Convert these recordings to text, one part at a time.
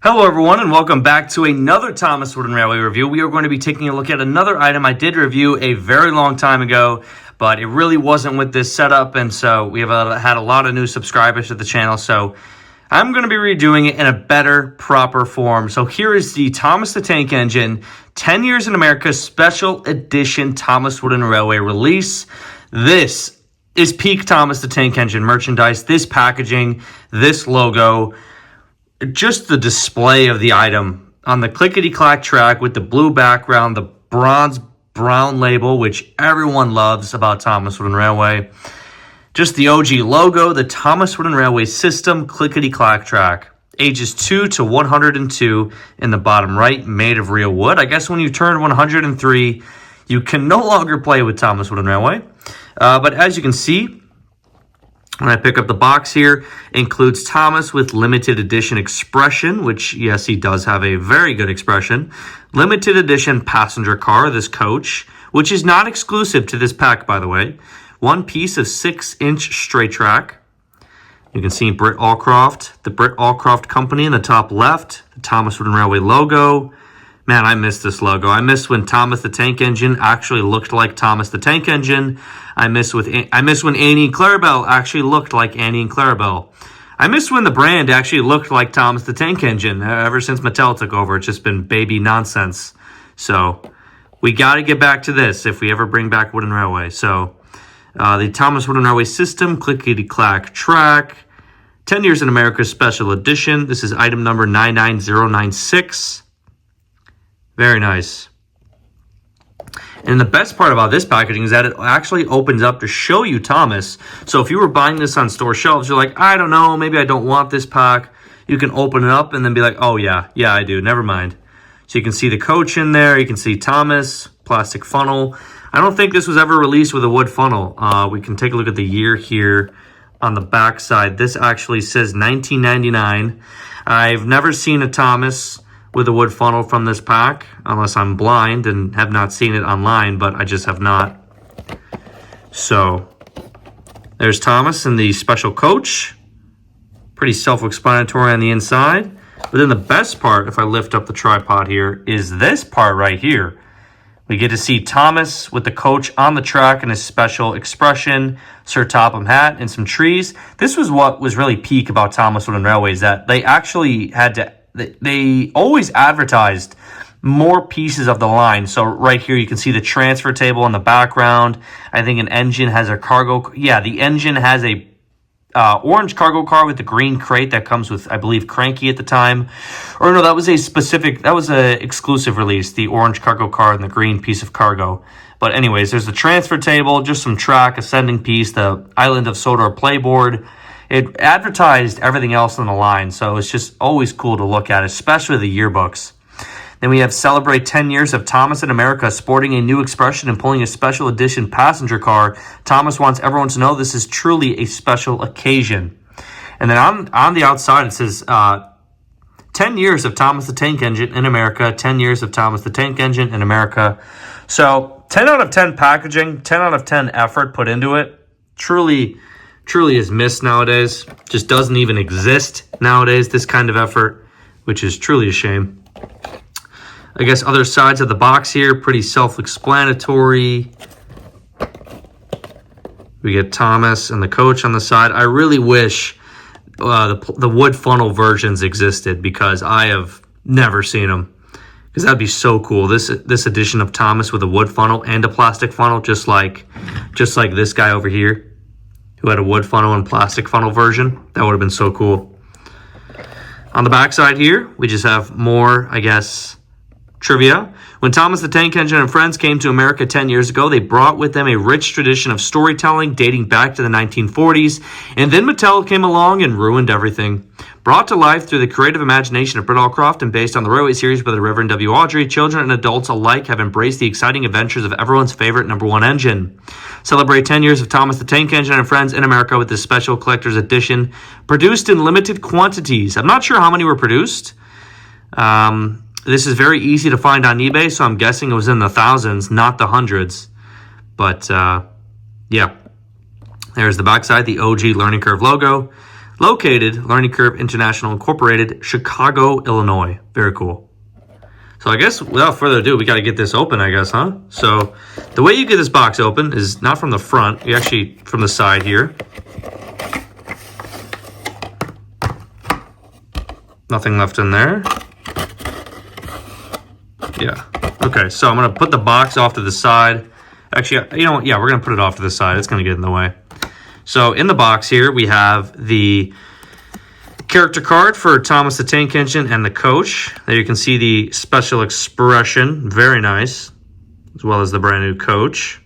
Hello everyone and welcome back to another Thomas Wooden Railway review. We are going to be taking a look at another item I did review a very long time ago, but it really wasn't with this setup, and so we have had a lot of new subscribers to the channel, so I'm going to be redoing it in a better, proper form. So here is the Thomas the Tank Engine 10 Years in America Special Edition Thomas Wooden Railway release. This is peak Thomas the Tank Engine merchandise, this packaging, this logo. Just the display of the item on the clickety-clack track with the blue background, the bronze brown label, which everyone loves about Thomas Wooden Railway. Just the OG logo, the Thomas Wooden Railway system, clickety-clack track. Ages 2 to 102 in the bottom right, made of real wood. I guess when you turn 103, you can no longer play with Thomas Wooden Railway. But as you can see, when I pick up the box here, includes Thomas with limited edition expression, which, yes, he does have a very good expression. Limited edition passenger car, this coach, which is not exclusive to this pack, by the way. One piece of 6-inch straight track. You can see Britt Allcroft, the Britt Allcroft Company in the top left, the Thomas Wooden Railway logo. Man, I miss this logo. I miss when Thomas the Tank Engine actually looked like Thomas the Tank Engine. I miss when Annie and Clarabelle actually looked like Annie and Clarabelle. I miss when the brand actually looked like Thomas the Tank Engine. Ever since Mattel took over, it's just been baby nonsense. So we got to get back to this if we ever bring back Wooden Railway. So the Thomas Wooden Railway system, clickety-clack track, 10 Years in America Special Edition. This is item number 99096. Very nice. And the best part about this packaging is that it actually opens up to show you Thomas. So if you were buying this on store shelves, you're like, I don't know, maybe I don't want this pack. You can open it up and then be like, oh yeah, I do, never mind. So you can see the coach in there. You can see Thomas, plastic funnel. I don't think this was ever released with a wood funnel. We can take a look at the year here on the back side. This actually says 1999. I've never seen a Thomas with a wood funnel from this pack, unless I'm blind and have not seen it online, but I just have not. So there's Thomas in the special coach. Pretty self-explanatory on the inside. But then the best part, if I lift up the tripod here, is this part right here. We get to see Thomas with the coach on the track in his special expression, Sir Topham hat, and some trees. This was what was really peak about Thomas Wooden Railway, is that they actually had to they always advertised more pieces of the line. So right here you can see the transfer table in the background. I think an engine has a cargo. Yeah, the engine has a orange cargo car with the green crate that comes with, I believe, Cranky at the time. Or no, that was a exclusive release, the orange cargo car and the green piece of cargo. But anyways, there's the transfer table, just some track, ascending piece, the Island of Sodor playboard. It advertised everything else on the line, so it's just always cool to look at, especially the yearbooks. Then we have celebrate 10 years of Thomas in America, sporting a new expression and pulling a special edition passenger car. Thomas wants everyone to know this is truly a special occasion. And then on the outside, it says 10 years of Thomas the Tank Engine in America, 10 years of Thomas the Tank Engine in America. So 10 out of 10 packaging, 10 out of 10 effort put into it. Truly is missed nowadays. Just doesn't even exist nowadays, this kind of effort, which is truly a shame. I guess other sides of the box here, pretty self-explanatory. We get Thomas and the coach on the side. I really wish the wood funnel versions existed, because I have never seen them. Because that'd be so cool. This edition of Thomas with a wood funnel and a plastic funnel, just like this guy over here, who had a wood funnel and plastic funnel version. That would have been so cool. On the back side here, we just have more, I guess, trivia. When Thomas the Tank Engine and friends came to America 10 years ago, they brought with them a rich tradition of storytelling dating back to the 1940s, and then Mattel came along and ruined everything. Brought to life through the creative imagination of Britt Allcroft and based on the Railway series by the Reverend W. Awdry, children and adults alike have embraced the exciting adventures of everyone's favorite #1 engine. Celebrate 10 years of Thomas the Tank Engine and friends in America with this special collector's edition, produced in limited quantities. I'm not sure how many were produced. This is very easy to find on eBay, so I'm guessing it was in the thousands, not the hundreds. But, yeah. There's the backside, the OG Learning Curve logo. Located, Learning Curve International Incorporated, Chicago, Illinois. Very cool. So I guess without further ado, we got to get this open, I guess, huh? So the way you get this box open is not from the front. You actually from the side here. Nothing left in there. Yeah. Okay, so I'm going to put the box off to the side. Actually, you know what? Yeah, we're going to put it off to the side. It's going to get in the way. So in the box here, we have the character card for Thomas the Tank Engine and the coach. There you can see the special expression. Very nice. As well as the brand new coach.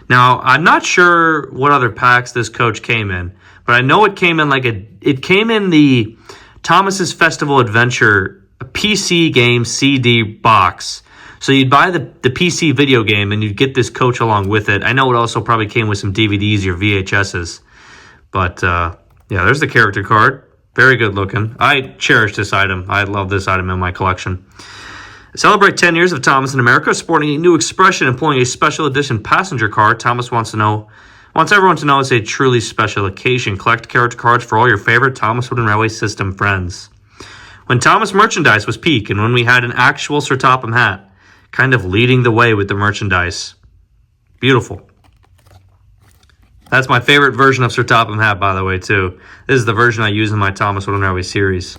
Now, I'm not sure what other packs this coach came in. But I know it came in it came in the Thomas's Festival Adventure PC game CD box. So you'd buy the PC video game and you'd get this coach along with it. I know it also probably came with some DVDs or VHSs. But yeah, there's the character card. Very good looking. I cherish this item. I love this item in my collection. Celebrate 10 years of Thomas in America, sporting a new expression, employing a special edition passenger car. Thomas wants everyone to know it's a truly special occasion. Collect character cards for all your favorite Thomas Wooden Railway System friends. When Thomas merchandise was peak and when we had an actual Sir Topham hat, kind of leading the way with the merchandise. Beautiful. That's my favorite version of Sir Topham hat, by the way, too. This is the version I use in my Thomas Wooden Railway series.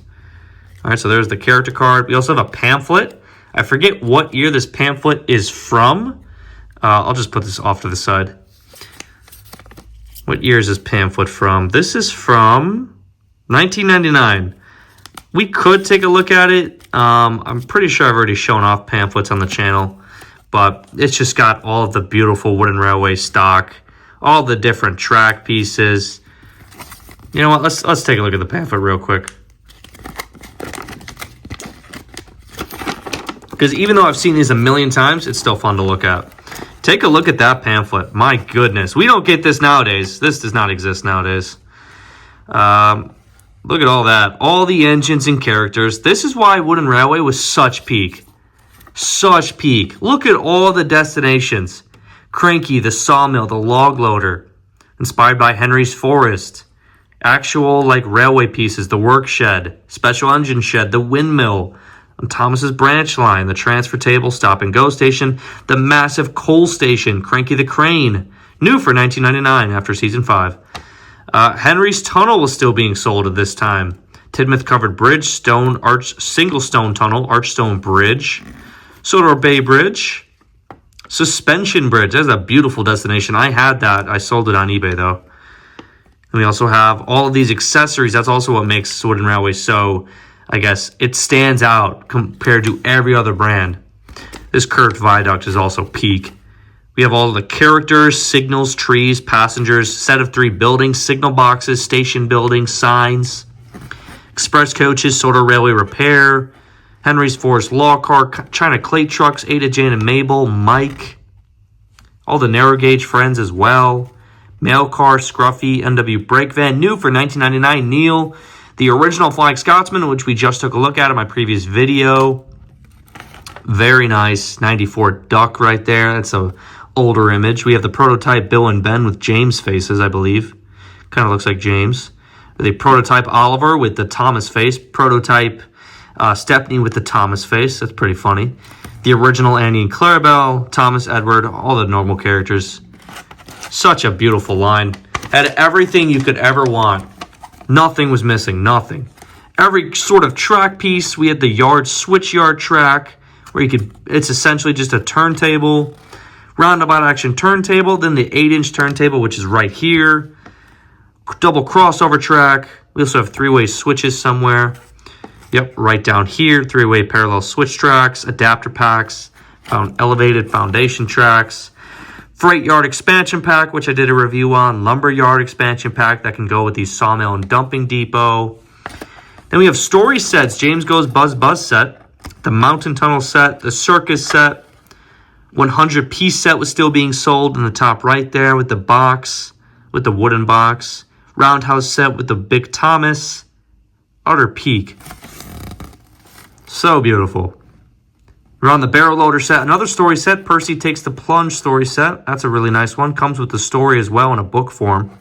All right, so there's the character card. We also have a pamphlet. I forget what year this pamphlet is from. I'll just put this off to the side. What year is this pamphlet from? This is from 1999. We could take a look at it. I'm pretty sure I've already shown off pamphlets on the channel, but it's just got all of the beautiful Wooden Railway stock, all the different track pieces. You know what? Let's take a look at the pamphlet real quick. Because even though I've seen these a million times, it's still fun to look at. Take a look at that pamphlet. My goodness. We don't get this nowadays. This does not exist nowadays. Look at all that. All the engines and characters. This is why Wooden Railway was such peak. Such peak. Look at all the destinations. Cranky, the sawmill, the log loader. Inspired by Henry's Forest. Actual, railway pieces. The work shed. Special engine shed. The windmill. On Thomas's branch line. The transfer table. Stop and go station. The massive coal station. Cranky the crane. New for $19.99 after season 5. Henry's Tunnel was still being sold at this time. Tidmouth Covered Bridge, Stone Arch, Single Stone Tunnel, Archstone Bridge, Sodor Bay Bridge, Suspension Bridge. That's a beautiful destination. I had that. I sold it on eBay, though. And we also have all of these accessories. That's also what makes Wooden Railway so, I guess, it stands out compared to every other brand. This curved viaduct is also peak. We have all the characters, signals, trees, passengers, set of 3 buildings, signal boxes, station buildings, signs, express coaches, Sodor Railway Repair, Henry's Forest Law Car, China Clay Trucks, Ada, Jane, and Mabel, Mike, all the narrow gauge friends as well, Mail Car, Scruffy, NW Brake Van, new for $19.99, Neil, the original Flying Scotsman, which we just took a look at in my previous video. Very nice, 94 Duck right there. That's a older image. We have the prototype Bill and Ben with James faces, I believe. Kind of looks like James. The prototype Oliver with the Thomas face. Prototype Stepney with the Thomas face. That's pretty funny. The original Annie and Clarabelle, Thomas, Edward, all the normal characters. Such a beautiful line. Had everything you could ever want. Nothing was missing. Nothing. Every sort of track piece. We had the switch yard track, where you could, it's essentially just a turntable. Roundabout action turntable, then the 8-inch turntable, which is right here. Double crossover track. We also have 3-way switches somewhere. Yep, right down here. 3-way parallel switch tracks, adapter packs, elevated foundation tracks. Freight yard expansion pack, which I did a review on. Lumber yard expansion pack that can go with the sawmill and dumping depot. Then we have story sets. James Goes Buzz set. The mountain tunnel set. The circus set. 100-piece set was still being sold in the top right there with the box, with the wooden box. Roundhouse set with the Big Thomas. Utter peak. So beautiful. We're on the barrel loader set. Another story set. Percy Takes the Plunge story set. That's a really nice one. Comes with the story as well in a book form.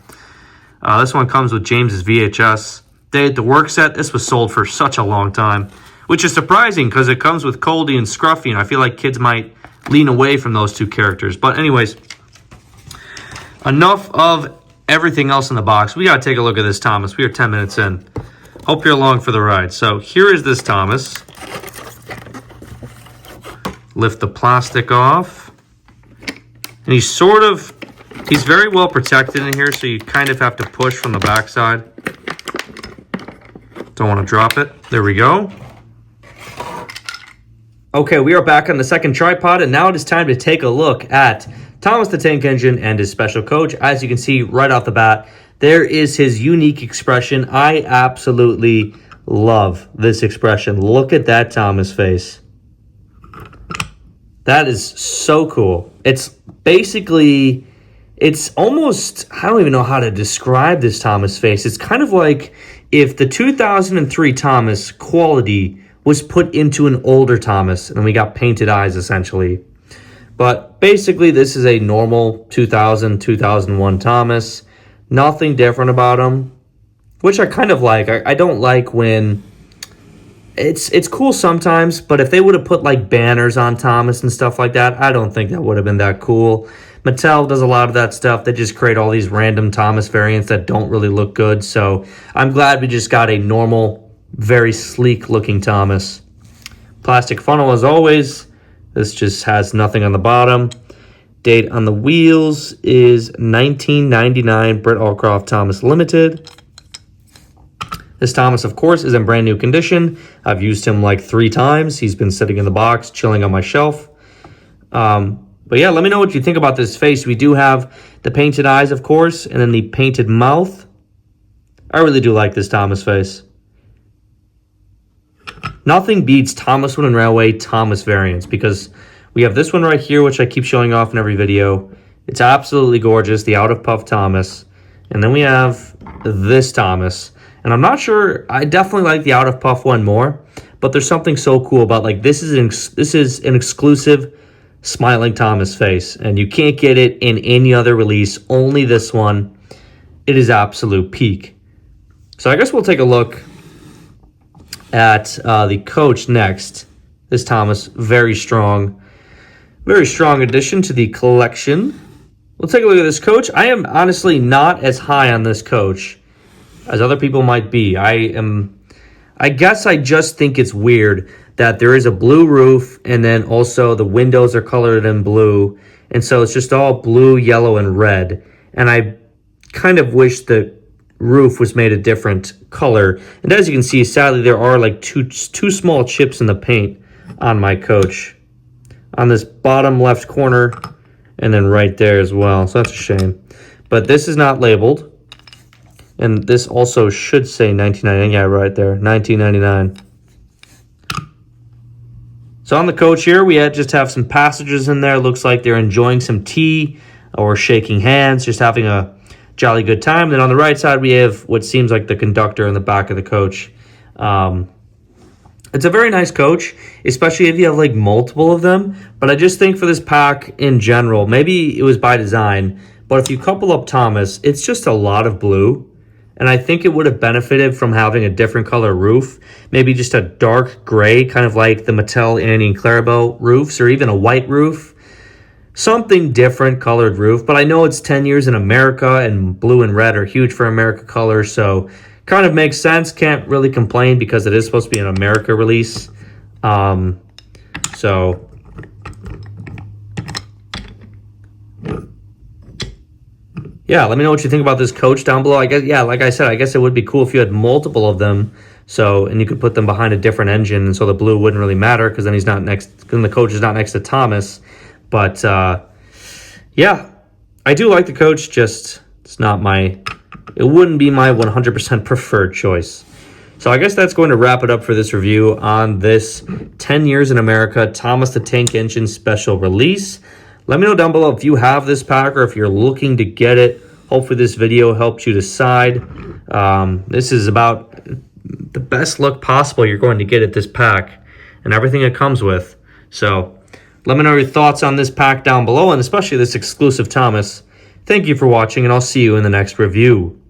This one comes with James's VHS. The work set, this was sold for such a long time, which is surprising because it comes with Coldy and Scruffy, and I feel like kids might lean away from those two characters. But anyways, enough of everything else in the box. We got to take a look at this Thomas. We are 10 minutes in. Hope you're along for the ride. So here is this Thomas. Lift the plastic off. And he's very well protected in here, so you kind of have to push from the backside. Don't want to drop it. There we go. Okay, we are back on the second tripod, and now it is time to take a look at Thomas the Tank Engine and his special coach. As you can see right off the bat, there is his unique expression. I absolutely love this expression. Look at that Thomas face. That is so cool. It's basically, it's almost, I don't even know how to describe this Thomas face. It's kind of like if the 2003 Thomas quality was put into an older Thomas and we got painted eyes essentially. But basically this is a normal 2001 Thomas. Nothing different about him, which I kind of like. I don't like when it's cool sometimes, but if they would have put like banners on Thomas and stuff like that, I don't think that would have been that cool. Mattel does a lot of that stuff. They just create all these random Thomas variants that don't really look good. So I'm glad we just got a normal, very sleek looking Thomas. Plastic funnel as always. This just has nothing on the bottom. Date on the wheels is 1999 Britt Allcroft Thomas Limited. This Thomas, of course, is in brand new condition. I've used him like 3 times. He's been sitting in the box, chilling on my shelf. But yeah, let me know what you think about this face. We do have the painted eyes, of course, and then the painted mouth. I really do like this Thomas face. Nothing beats Thomas Wooden Railway Thomas variants because we have this one right here, which I keep showing off in every video. It's absolutely gorgeous, the Out of Puff Thomas. And then we have this Thomas. And I'm not sure, I definitely like the Out of Puff one more, but there's something so cool about, like, this is an exclusive Smiling Thomas face, and you can't get it in any other release, only this one. It is absolute peak. So I guess we'll take a look at the coach next. This Thomas, very strong addition to the collection. We'll take a look at this coach. I am honestly not as high on this coach as other people might be. I guess I just think it's weird that there is a blue roof and then also the windows are colored in blue. And so it's just all blue, yellow, and red. And I kind of wish the roof was made a different color. And as you can see, sadly, there are like two small chips in the paint on my coach. On this bottom left corner and then right there as well. So that's a shame. But this is not labeled. And this also should say 1999. Yeah, right there, 1999. So on the coach here, we just have some passengers in there. Looks like they're enjoying some tea or shaking hands, just having a jolly good time. Then on the right side, we have what seems like the conductor in the back of the coach. It's a very nice coach, especially if you have like multiple of them. But I just think for this pack in general, maybe it was by design, but if you couple up Thomas, it's just a lot of blue. And I think it would have benefited from having a different color roof. Maybe just a dark gray, kind of like the Mattel Annie and Clarabelle roofs, or even a white roof. Something different colored roof. But I know it's 10 years in America, and blue and red are huge for America colors. So kind of makes sense. Can't really complain because it is supposed to be an America release. So yeah, let me know what you think about this coach down below. I guess, yeah, like I said, I guess it would be cool if you had multiple of them. So, and you could put them behind a different engine, and so the blue wouldn't really matter because then the coach is not next to Thomas. But yeah, I do like the coach. Just it's not it wouldn't be my 100% preferred choice. So I guess that's going to wrap it up for this review on this 10 Years in America Thomas the Tank Engine special release. Let me know down below if you have this pack or if you're looking to get it. Hopefully this video helped you decide. This is about the best look possible you're going to get at this pack and everything it comes with. So let me know your thoughts on this pack down below, and especially this exclusive Thomas. Thank you for watching, and I'll see you in the next review.